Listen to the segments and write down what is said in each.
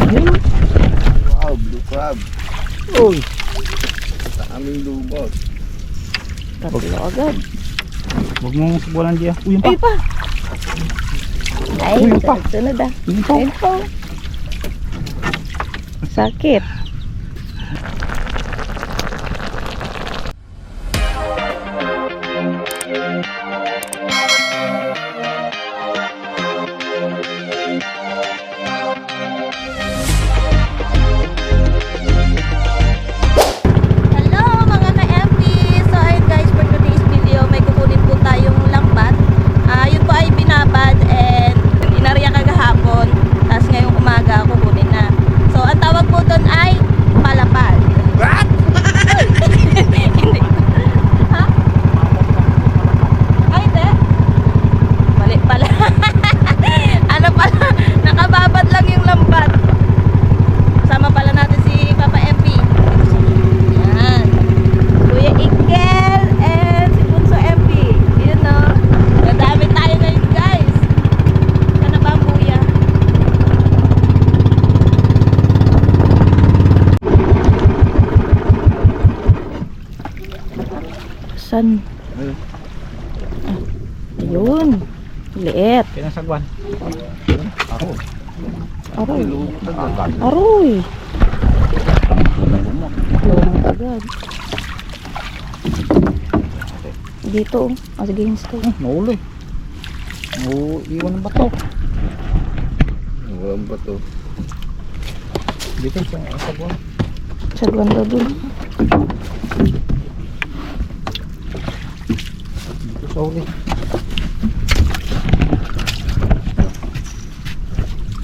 Yun. Wow, blue crab. Uy. Sa aming lumot. Tatlo agad. Huwag mo subulan diya. Uy, yun pa. Ay pa. Ay, Uy, yun pa. sunod ah. Yun pa. Ayun pa. Sakit. Hello mga ka-MP! So ayun guys, for today's video may kukunin po tayong lambat. Yun po ay binabad and inarya kagahapon. Tapos ngayong umaga kukunin na. So ang tawag po doon ay palapad. What? Hindi. Ha? Ay, hindi. Mali pala. Ano pala? Nakababad lang yung lambat. Kasama pala natin si Papa MP. Yan. Kuya Ikel and si Bunso MP. Yun no. Nadami tayo ngayon guys. Sana ba ang kuya? San? Ayun. Ayun. Liit. Pinasagwan. Ako. Aroy. Lumot agad. Aroy. Lumot agad. Dito. Sige, hinsto. Naulo eh. Iwan ng bato. Walang bato. Dito sa sagwan. Sagwan daw dun. Dito sa uli.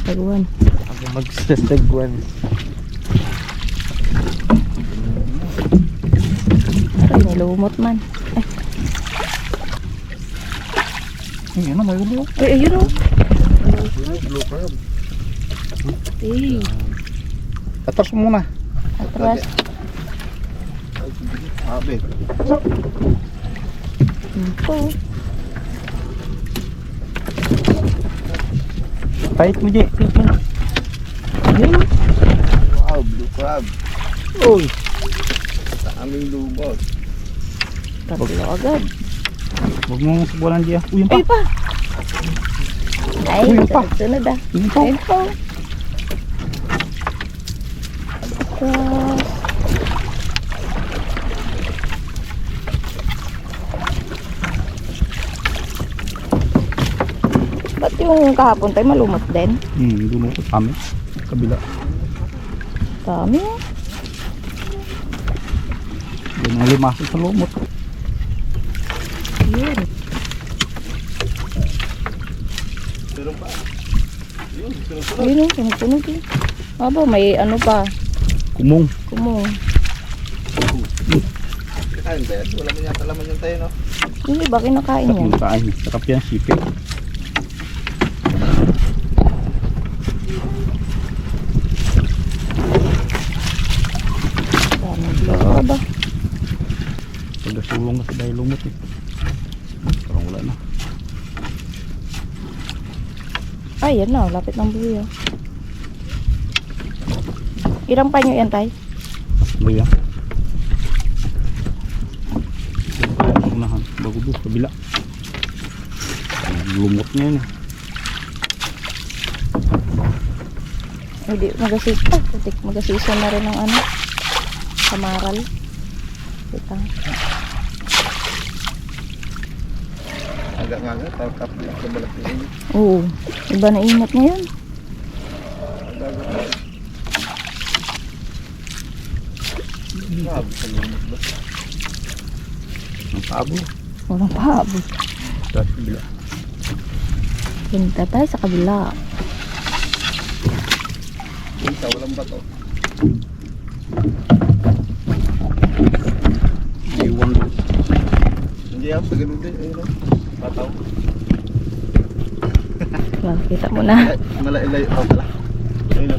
Sagwan. Ako magsasagwan. Aroy, may lumot man. Ay, ano, may uli oh. Ay, ayun o. Blue crab. Ay, Atras mo muna. atras. Sabi. Ito. Pahit mo, Jay. Ayun. Wow, blue crab. Uy. Sa aming lumot. Tatlo agad. Huwag mo subulan diya. Uy, yun pa. Ay pa. Ay, Uy, yun pa. sunod ah. Yun pa. Ayun pa. Atras. Ba't yung kahapon tayo malumot din? Doon ako. Kami. Kabila. Dami ah. Doon ang limasok sa lumot. Yun. Meron pa. Yun, sunod-sunod. Ayun o, sunod-sunod eh. Aba, may ano pa. Kumong. Kumo. Kain ba yan? Wala man yata laman yung tayo, no? Hindi ba kinakain yan? Tatlong taan. Sarap yan. Sipit. Dami ba ba? Pagkasulong kasi dahil lumot eh. Parang wala na. Ay, yan na. Lapit ng buhay ah. Ilang panyo yan, tay? Luya. Unahan. Bago doon. Kabila. Lumot niya yun eh. Hindi, magasisa. Putik, magasisa na rin ng ano. Kamaral. Kita. Hanggang-hanggang, tawag lang sa balat niya. Oo. Iba na ingat ngayon. Grabe sa lumot ba? Ang pabo. Walang pahabol. Tapos kabila. Punta tayo sa kabila. Isa, walang bato. Iwan. Hindi ako, sa ganun din. Ayun, no? Pataw. Yan, kita mo na. Ay, malailay. Oh, pala. Ayun, no?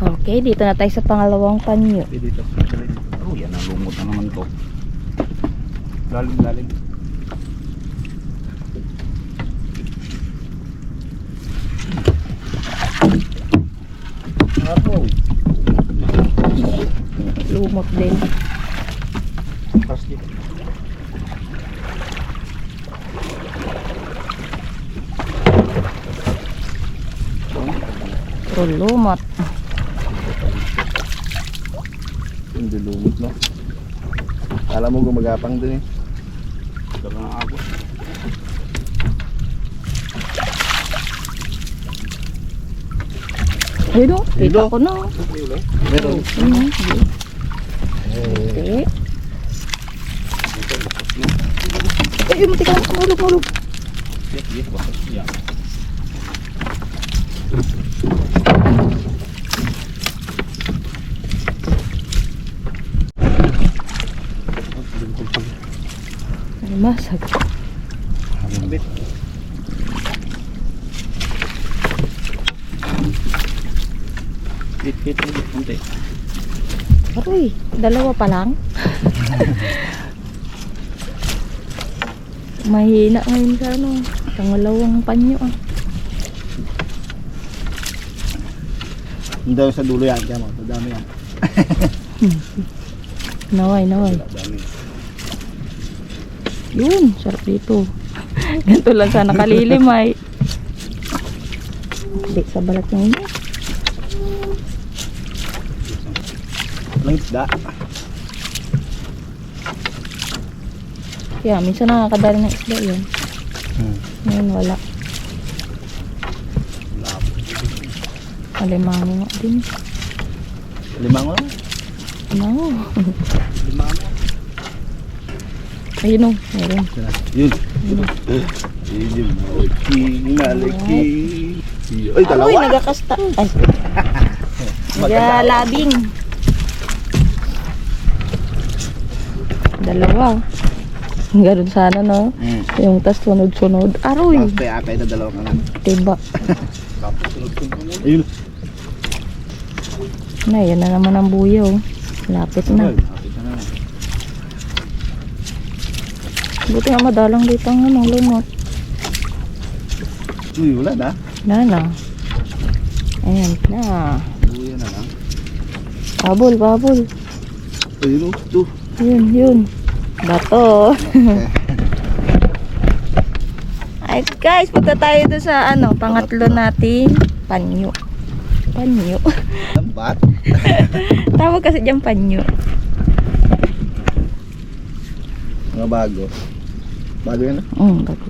Okay, dito na tayo sa pangalawang panyo. Dito. Oh, yan ang lumot na naman to. Lalim, lalim. Araw. Lumot din. Plastic. Pero lumot. Hindi lumot, no? Kala mo gumagapang din eh. Dagang ako. Ayun o, kita Ayun o. ko na. Meron. Okay. Ay, mati ka. Malog. Ay, masag. Habit. Hit mo konti. Aroy, dalawa pa lang. Mahina ngayon sa ano. Pangalawang panyo ah. Hindi daw sa dulo yan, kaya mo. Madami yan. Naway. Madami. Yun, sarap dito. Ganito lang sana kalilim ay. Hindi sa balat ng inyo. Walang isda. Kaya minsan nakakadali ng isda yun. Ngayon wala. Alimango nga din. Limango lang. Alimango. Limango. Ayun o, meron. Yun. Yun. Malaki. Ay, dalawa. Aroy, nagakasta. Ay. Nagalabing. Dalawa. Ganun sana no. Yung tas sunod-sunod. Aroy. Kaya na dalawang anak. Diba? Ayun. Na, yan na naman ang buyaw. Lapit na. Buti nga madalang dito ang anong lumot. Uy, wala na. Na. Ayan na. Buya na lang. Babol. Ayun o. Ito. Yun. Bato. Ay guys, punta tayo doon sa ano, pangatlo natin. Panyo. Lambat. Tawag kasi dyan panyo. Mga bago. Bago yan ah. Bago.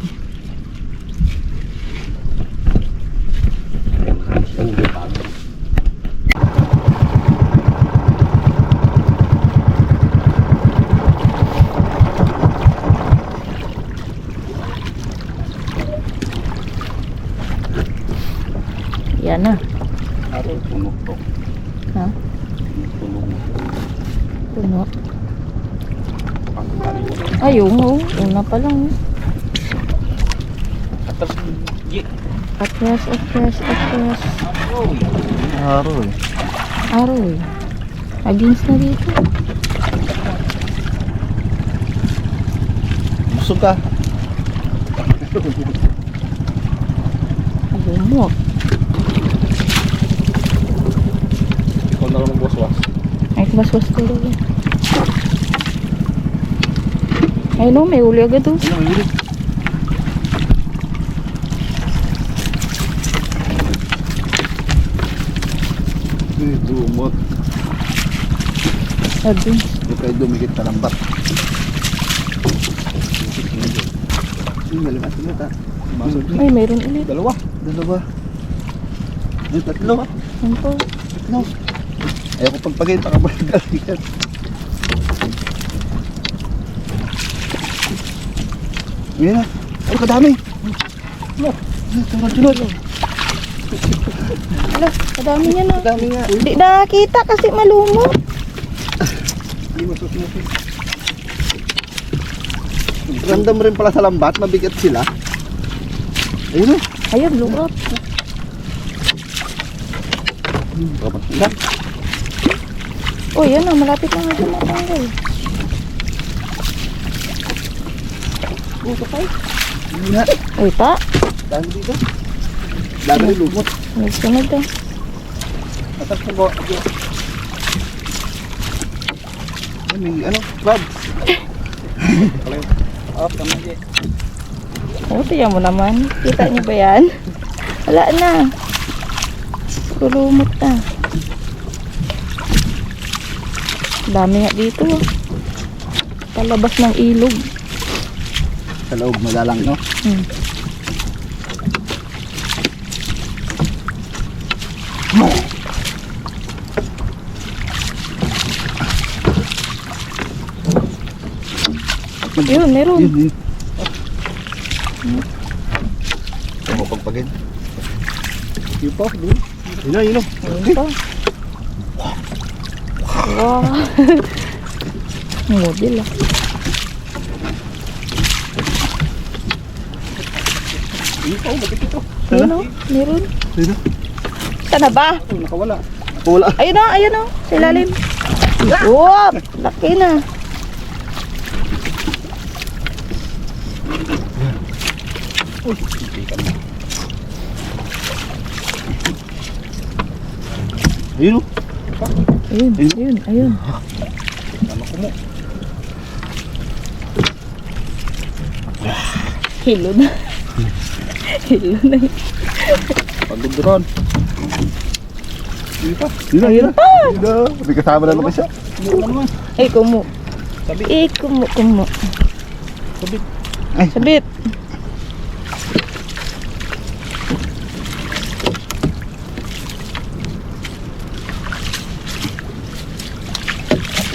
Yan na. Araw, punok to. Ha? Puno. Ayun o. Una pa lang. Atras. Araw eh. Aroy. Against na dito. Busog ka. Lumot. Ikaw na lang magwaswas. Ay, baswas ko rin. Ay no, may uli agad o. Ano, may ulit. Dumot. Adun. Hindi kayo dumikit sa lambat. Malimat ha. Ay, mayroon ulit. Dalawa. Yung tatlo ha. Ano po? Tatlo. Ayaw ko pagpagin, baka magalikan. Ayan na. Ay, kadami. Sunod. Ala, kadami niya na. Kadami nga. Hindi nakakita kasi malumot. Hindi masusunod. Random rin pala sa lambat, mabigat sila. Ayun o. Ayun, lumot. Kapat sila. Oh, yan na. Malapit na nga siya matanggal. Buto pa eh. Hindi na. Uy pa. Dami dito. Dami rin lumot. May sunod eh. Atas na ba? May ano? Crab. Oh, tama dyan. Oh, tiyan mo naman. Kita niyo ba yan? Wala na. Kulumot na. Dami nga dito. Palabas ng ilog. Sa loob, madalang, no? Hmm. Yun, meron. Yun. Ito, pagpagin. Yun pa, yun. Yun na, yun na. Ayun pa. Wow. Model ah. Yun pa, bakit ito? Ayun o, meron. Yun na. Sana ba? Nakawala. Wala. Ayun o, ayun o. Sa ilalim. Wop! Laki na. Uy, hindi ka na. Ayun o. Ayun, ayun, ayun. Tama ko mo. Hilo na. Hilo na. Pagod ron. Yun pa. Yun na, Ayun yun na. pa. Yun na. May kasama na naman siya. Ay, kumo. Sabi. Eh, kumo, kumo. Sabi. Ay, Sabit.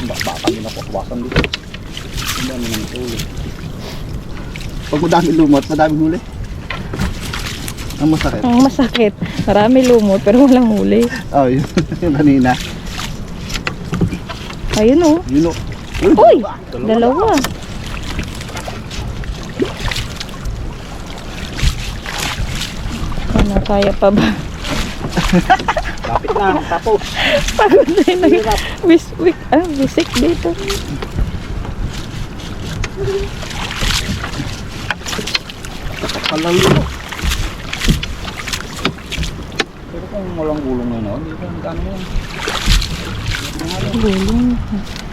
baka kami nakakwasan dito. Hindi namin naman tulog. Pag madami lumot, madaming huli. Ang masakit. Ang masakit. Marami lumot pero walang huli. Oh, yun. Yung kanina. Ayun o. Yun o. Uy! Dalawa. Ano, kaya pa ba? Lapit na. Tapos. Pagod na yun. Bisik dito. Kapalaw yun o. Pero kung walang gulong na yun, hindi ko ang gano'n yan. Gulong.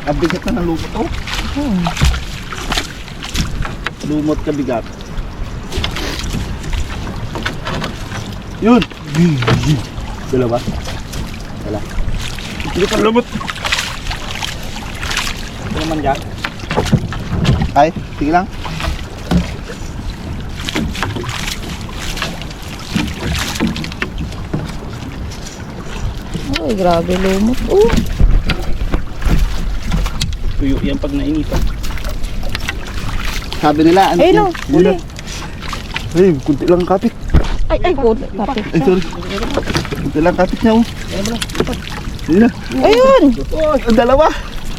Kabigat na ng lumot o. Oh. Lumot kabigat. Yun! Dala ba? Wala. Hindi pa lumot. Ito naman dyan. Ay, sige lang. Ay, grabe lumot. Oh. Tuyo yan pag nainitan. Sabi nila, ano? Ayun o, huli. Ay, kunti lang kapit. Ay, kapit. Ay, sorry. Kunti lang kapit niya, oh. Ayun na. Ayun! Oh, ang dalawa.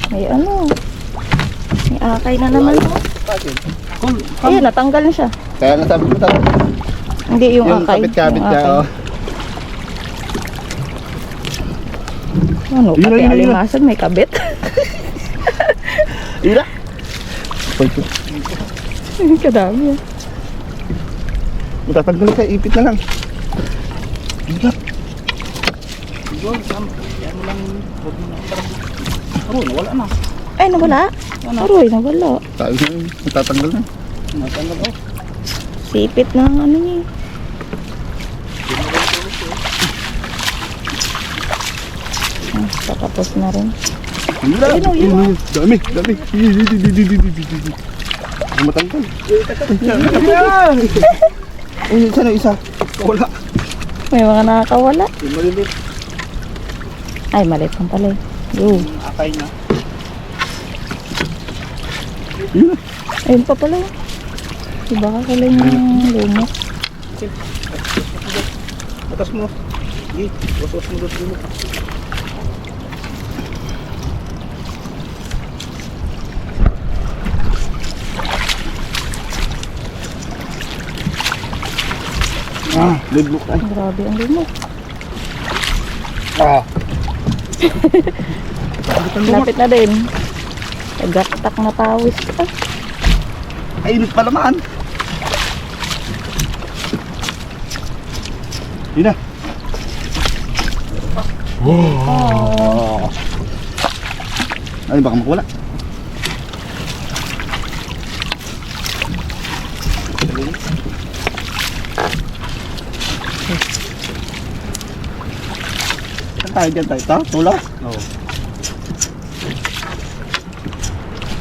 Ay, ano? May akay na naman. Ayun, natanggal na siya. Kaya nga sabi ko tayo. Hindi yung akay. kapit-kapit yung niya, akay. oh. Ano, Yun na, pati yun na, yun na. alimasan may kabit. Ayun na. Kadami ah. Matatanggal ka, ipit na lang. Ayun na. Oh, nawala na. Ay, nawala. Aroy, nawala. Tayo na, matatanggal na. Matatanggal, oh. Sipit na ang ano niya. Patapos na rin. Ayun na. Ayun, ayun. Ayun, dami, dami. Ang matanggal. Ayun, sana isa. Wala. May mga nakakawala. Yung malilit. Ay, malit lang pala eh. Yo. Akay na. Ayun na. Ayun pa pala. Diba ka kala yung lumot? Atas mo. Sige, wasos mo dito. Ah, lidlook ay. Grabe ang lumot. Ah. Lapit na din. Tagaktak na pawis ka. Napakainit pa naman. Yun na. Oh. Ay, baka makawala. Saan tayo dyan tayo? Ito? Tulas? Oo.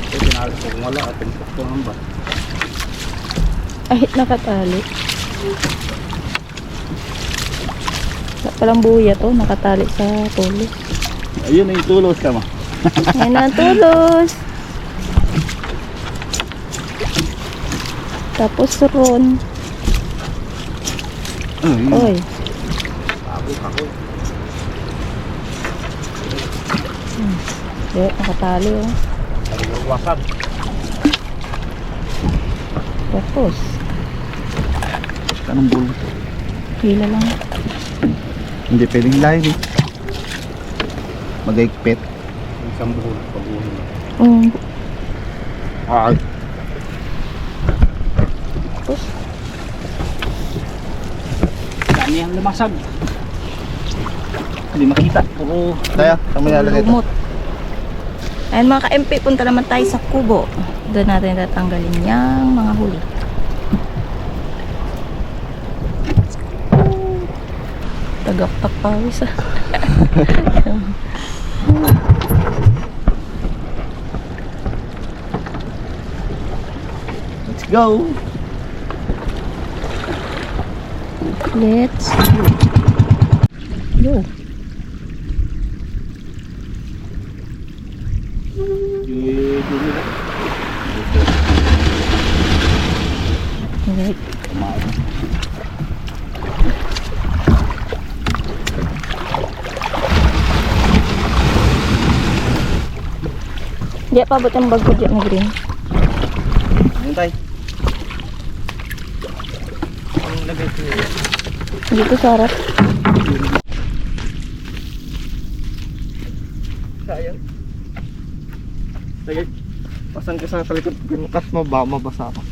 Ito tinalo ko kung wala at pinagpapungan ba? Ahit nakatali. Wala palang buya to, nakatali sa tulos. Ayun na yung tulos ka ma. Ayan na ang tulos. Tapos ron. Oy. Ako. Yeah, nakatali oh. Wasan. Tapos, Anong bulo? hila lang. Hindi pwedeng hilahin eh. Mag-aikpit. Isang buhol. Pabuhol. Ay. Tapos, Dami ang lumasag. Hindi makita. Oo. Tayo, kami nalagay ito. lumot. Ayan mga ka-MP, punta naman tayo sa kubo. Doon natin tatanggalin yung mga huli. Tagaktak pawis ah. Let's go. Let's go. Alright. Di pa abot ang bag ko dyan na green. Ayun tayo. Ang lagay ko yun. Dito sa harap. Sayang. Sige. Pasan ka sa talikod. Kat mo ba? Mabasa ka.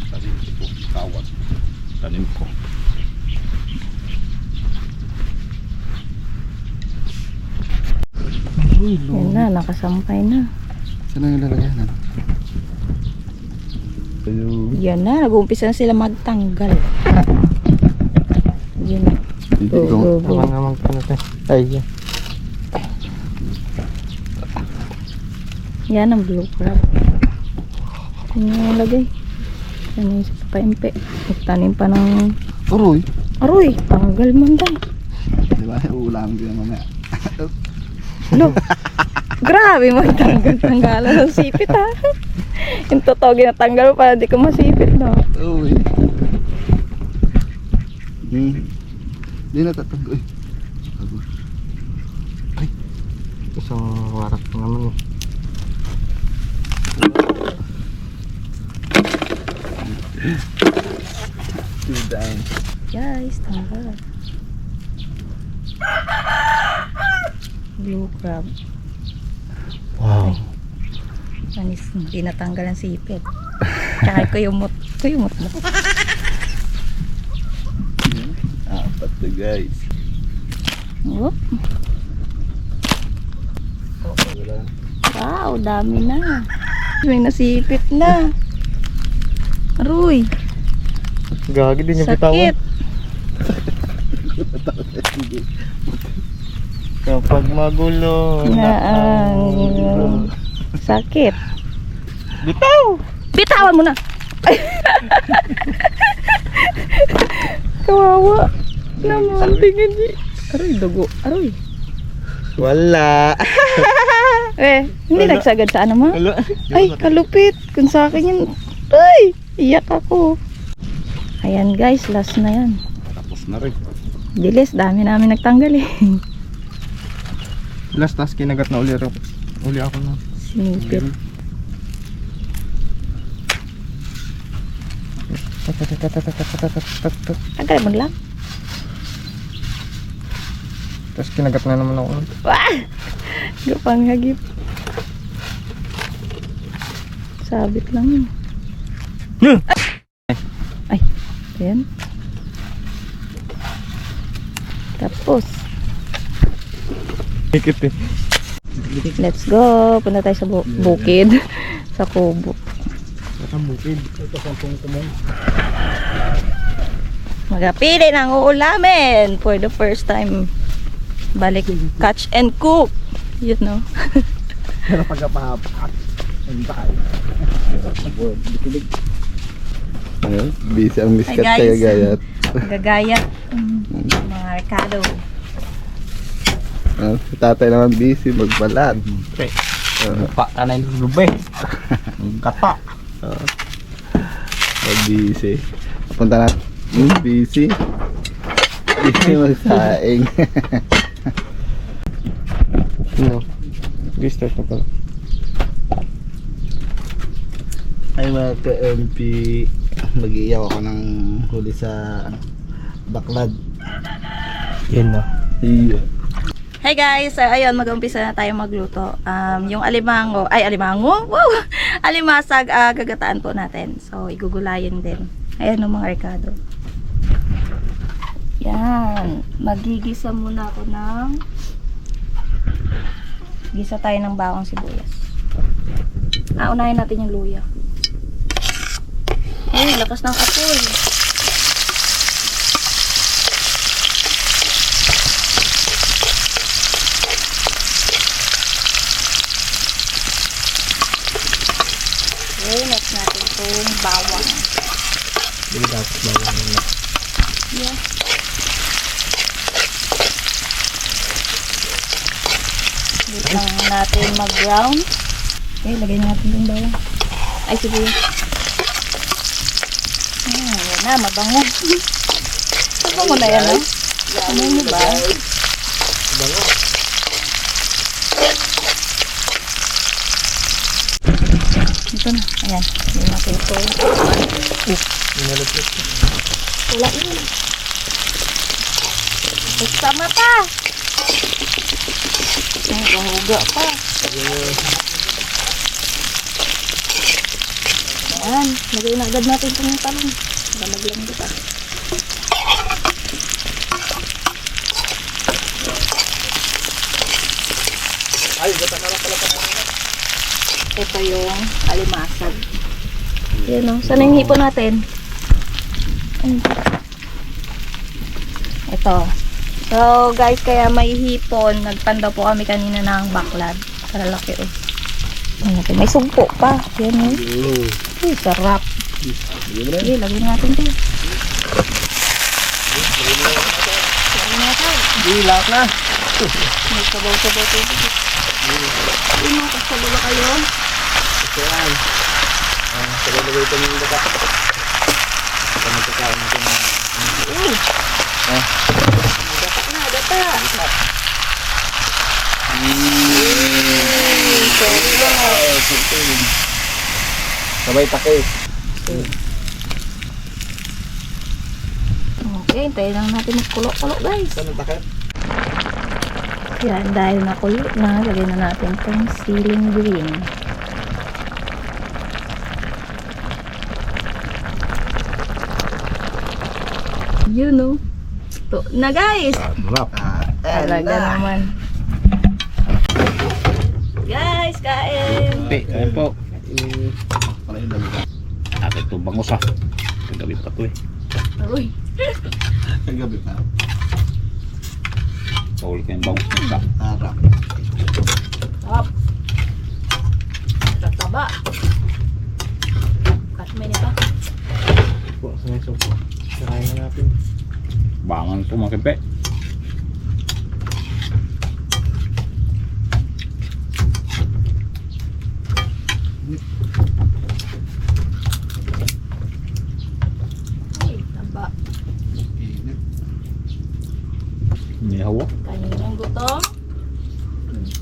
Tanim ko. Kawat. Tanim ko. Yan na, nakasampay na. Saan ang ilalagyan? Ayun. Yan na, nag-uumpisa na sila magtanggal. Yan na. Go, go, go. Naman ka natin. Ay, yan. Yan ang blue crab. Yan yung lagay. Yan yung sa paimpe. Nagtanim pa ng... Uroy. Aroy, tanggal man tayo. Diba? Uulamin ko yan mamaya. Look. Grabe, magtanggal-tanggalan ng sipit ha. Yung totoo ginatanggal mo para di ko masipit no. Uy. Hindi na tatanggal. Ay. Isang warak naman eh. Tudaan. Guys, tanggal. Blue crab. Wow. Panis, hindi natanggal ang sipit. Tsaka kuyumot. Kuyumot mo. Apat to guys. Oh. Wow, dami na. May nasipit na. Aroy, Gagi din yung bitawan. sakit. Kapag magulo Na ang sakit. Bitaw! Bitawan mo na. Kawawa. Naman, tingin di. Aroy, dugo. Aroy. Wala. Hindi nagsagad sa ano ma? Wala. Ay, kalupit. Kung sa akin yun. Ay, iyak ako. Ayan guys, last na yan. Tapos na rin. Bilis, dami namin nagtanggal eh. Last task kinagat na uli ako. Uli ako na. Sinipit. Tagal mo lang. Tapos kinagat na naman ako. Wah! Gapang hagip. Sabit lang yun. Ay, ayan. Tapos, Hikit eh. let's go. Punta tayo sa bukid. Sa kubo. Ang bukid. Ito sa kumong. Magapili ng uulamin for the first time. Balik, catch and cook. You know. Pero pagkapahapak. Ang bakal. Bikilig. Ano? Busy ang miskat Hi, guys. kaya gayat. Gagayat. Mga Ricardo. Si tatay naman busy magbalat. Pa, tanay ng lube. Kata. Busy. Punta na. Busy. Busy magsaing. No. Restart na pala. Ay mga ka-MP, mag-iiyaw ako ng huli sa baklad. Yan na. Iya. Hi guys, ayun, mag-umpisa na tayo magluto. Yung alimango, wow! Alimasag, gagataan po natin. So, igugulayin din. Ayan ang mga Ricardo. Yan. Magigisa muna ako ng gisa tayo ng bawang sibuyas. Unahin natin yung luya. Ay, lakas ng apoy. Okay, next natin itong bawang. Hindi dapat bawang na. Yeah. Wait lang natin mag-brown. Okay, lagay natin yung bawang. Ay, sibuyas. Yan na, mabango. Mabango na yan, no? Ano mo ba? Bango. Ito na. Ayan. Lagay natin ito. Inalapit. Wala yun. Sa mata. Ay, kahuga pa. Ayan. Lagay na agad natin itong talong. Lamag-lamag ito. Ay, gata na lang pala pa. Ito yung alimasag. Yan o. Saan yung hipon natin? Ito. So guys, kaya may hipon. Nagpanda po kami kanina ng baklad. Para laki o. May sugpo pa. Yan o. Uy, sarap. Sige, lagyan natin ito. Lagyan natin. Hindi, lahat na. May sabaw-sabaw ito. Uy, makasalo ba kayo? Ito yan. Sabay-sabay ito yung bata. Ito magkakain ito na. Uy! Data na, data. Sabay takay. Okay, hintayin lang natin magkulo-kulo guys. Saan ang takay? Yan, dahil nakulo na, lagyan na natin itong ceiling green. Yun o. Ito na guys. Marap. Talaga naman. Guys, kain. Ayan po. Para yung dami ka. Ate ito, bangus ah. Gabi pa ito eh. Uy. Kagabi pa. Pauli ka yung bangus na isa. Harap. Top. Tataba. Cut mo nito. Po, sa may sopo. Sarayin na natin. Bangan ito mga kempe. Ay, taba. May hawa. Kaninang gutom.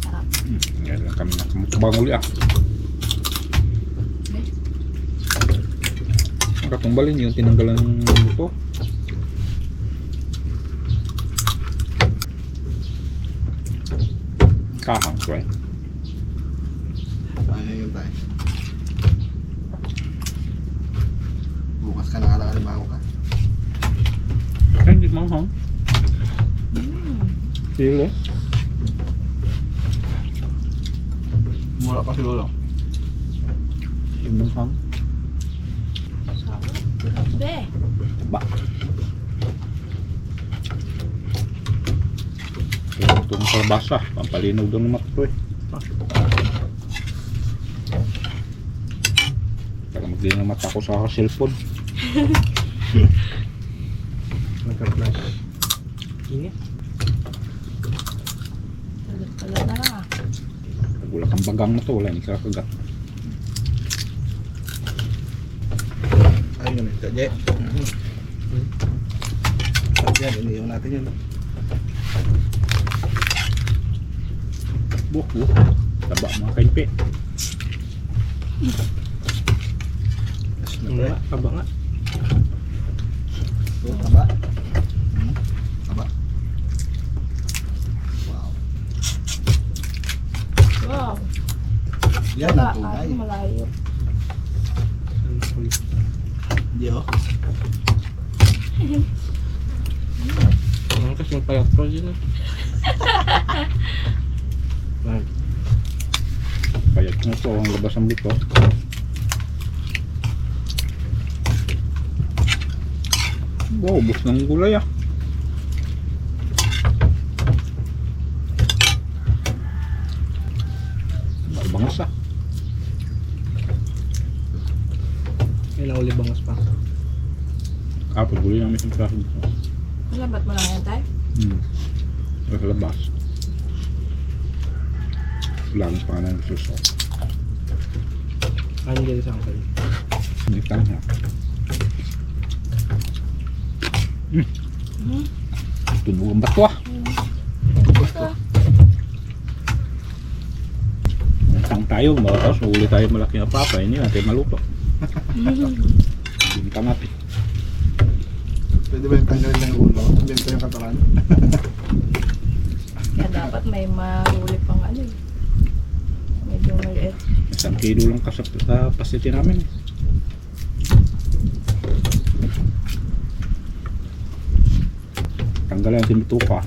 Sarap. Yan lang kami nakamukbang uli ah. Nakatungbalin yun, tinanggalan ng luto. Kahang ko eh. Ano yun tayo? Bukas ka na alimango ka. Ay, hindi manghang. Sili. Mura pa siguro. Hindi manghang. Grabe. Ba. Itong kalabasa, pampalinog doon ng mata ko eh. Para magdi ng mata ko sa cellphone. Nagka-flash. Ini. Talag na lang ah. Nagulat ang bagang na to, wala hindi kakagat. Ayun yun, Kak Je. Yan, iniiwan natin yun. Buh. Taba mga kaimpi. Nga, taba nga. So, taba. Taba. Wow. Wow. Yan ang tunay. Ay, malayo. Hindi oh. Ang kasi yung payat ko dyan. Payat na to, ang labas ang buto. Wow, ubos ng gulay ah. Bangas ah. May nauli bangas pa. Kapag gulay namin yung plato dito. Malabat mo lang yan tayo. Sa labas. Langis pa nga ng suso. Ano dyan sa akin? Hindi ka niya. Tunog ang bato ah. Tang tayo, tapos mahuli tayo malaki na papa, hindi natin maluto. Binta natin. Pwede ba yung tanggalin lang yung ulo? Bento yung katawan. Kaya dapat may mahuli pang ano eh. Medyo maliit. Isang kilo lang kasap sa pasiti namin. Tanggalin natin bituka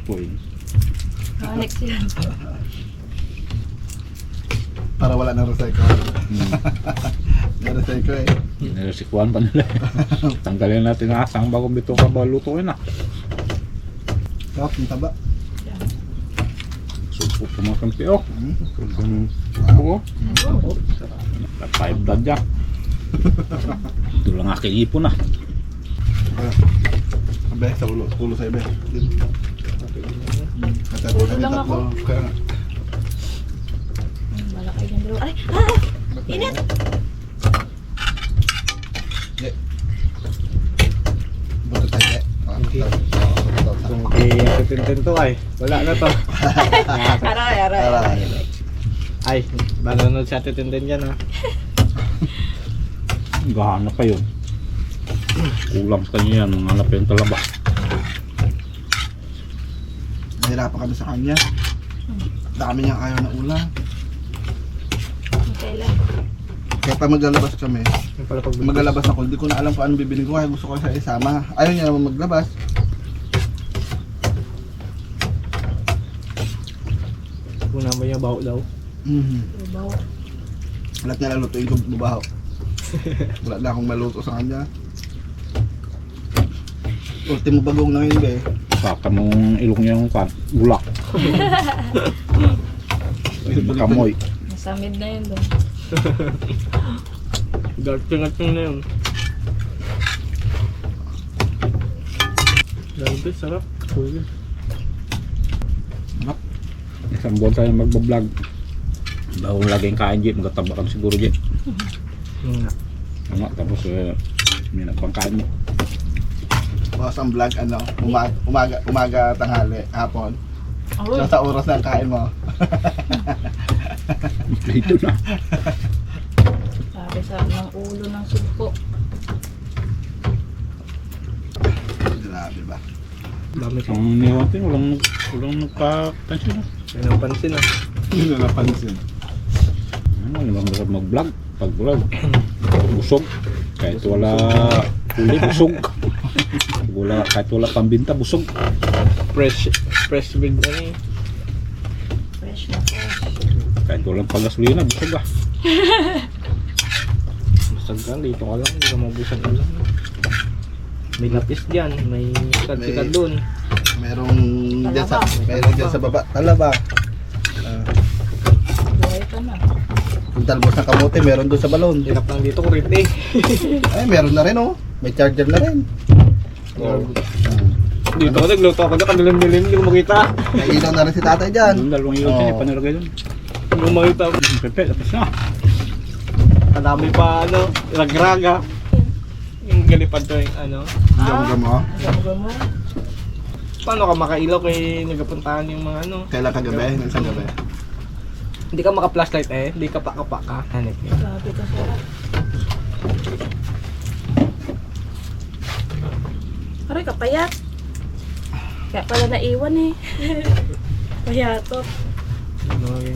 po eh. Next yan. Para wala nang recycle. Na-recycle eh. Niresikuan pa nila. Tanggalin natin ang asang bagong bituka ba lutuin na. Sarap yung taba. Supo po mga kampi oh. Kung buo. Five blood dyan. Ito lang aking ipon ah. Abe, sa ulo. Sa ulo sa ibe. Ulo lang ako. Kaya nga. Malaki yung dalawa. Ay! Ay! Init! Buto tayo eh. Okay. Kung i-tintin to ay, wala na to. Aray, aray. Ay, manunod sa titintin dyan ha. Gahanap pa yun. Kulang sa kanya yan. Nanganap yung talaba. Nahirapan kami sa kanya. Dami niyang ayaw na ulam. Kailan? Kaya pa maglalabas kami. Yung pala pag Maglalabas ako, hindi ko na alam kung anong bibiling ko. Kaya gusto ko siya isama. Ayaw niya naman maglabas. kung naman yung baho daw. Bawo. Lahat niya lalutuin ko bubaho. Wala na akong maluto sa kanya. Ultimo bagong na yun eh. Saka mong ilong niya yung bulak. Yung kamoy. Masamid na yun doon. Garting-garting na yun. Grabe, sarap. Uy. Isang buwan tayo magbablog. Bago laging kain dyan, magtataba kami siguro dyan. Nga, tapos may nagpangkain mo. Bukas ang vlog, ano, umaga, tanghali, hapon. Uy, Sa oras na ang kain mo. Ito na. sabi sa ng ulo ng sugpo. Grabe ba? Dami pa. Ang niwatin, walang nagpa-tansyon. May napansin ah. Hindi na napansin. Ano naman masarap mag-vlog? Pag vlog, busog. Kahit wala huli, busog. Kahit wala pambinta, busog. Fresh with ano eh. Fresh na fresh. Kahit walang pagasolina, busog ah. Masag ka, dito ka lang, hindi ka mabusan ulam. May lapis dyan, may sikat dun. Merong dyan sa baba. Talaba. Buhay ka na. Yung talbos ng kamote, meron doon sa balon. Hirap lang dito, kurente. Ay, meron na rin oh. May charger na rin. Dito ako nagluto ako na, kanilim-nilim, hindi ko makita. May ilaw na rin si tatay dyan. Yung dalawang ilaw siya, ipanilagay doon. Hindi ko makita. Pepe, tapos na. Kadami pa ano, ragraga. Yung galipad to yung ano. Gam-gam oh. Gamo-gamo. Paano ka makailaw kay nagapuntahan yung mga ano? Kailan kagabi? Isang gabi. Hindi ka maka-flashlight eh, hindi ka pa-ka. Hanip yun. Grabe ka sarap. Aray, kapayat. Kaya pala naiwan eh. Payatot.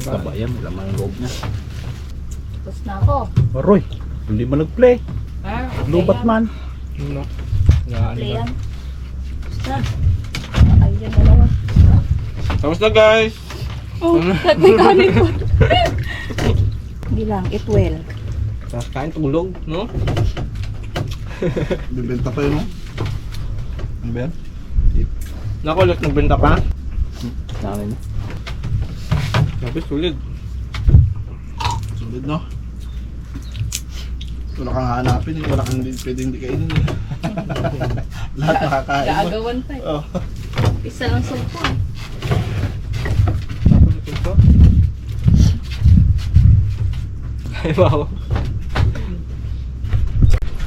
Taba yan, laman ang loob niya. Tapos na ako. Aroy, hindi man nag-play. Ah, Lubat man. Ano? Play yan. Tapos na. Ayun, dalawa. Tapos na guys! Oh, may kanin po. Hindi lang, eat well. Tapos kain, tulog, no? Bibenta pa yun oh. Ano ba yan? Naku, ulit nagbenta pa. Dami na. Tapos sulit. Solid no? Wala kang hahanapin eh. Wala kang pwedeng hindi kainin eh. Lahat makakain mo. Gaagawan pa eh. Oh. Isa lang sulpon. Ito. Ay, wow.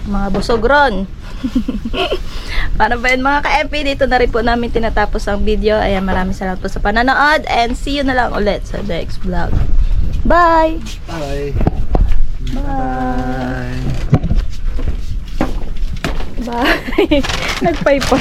Mga busog ron. Paano ba yun mga ka-MP? Dito na rin po namin tinatapos ang video. Ayan, maraming salamat po sa pananood. And see you na lang ulit sa next vlog. Bye! Bye. Bye! Bye! Nagpay pa.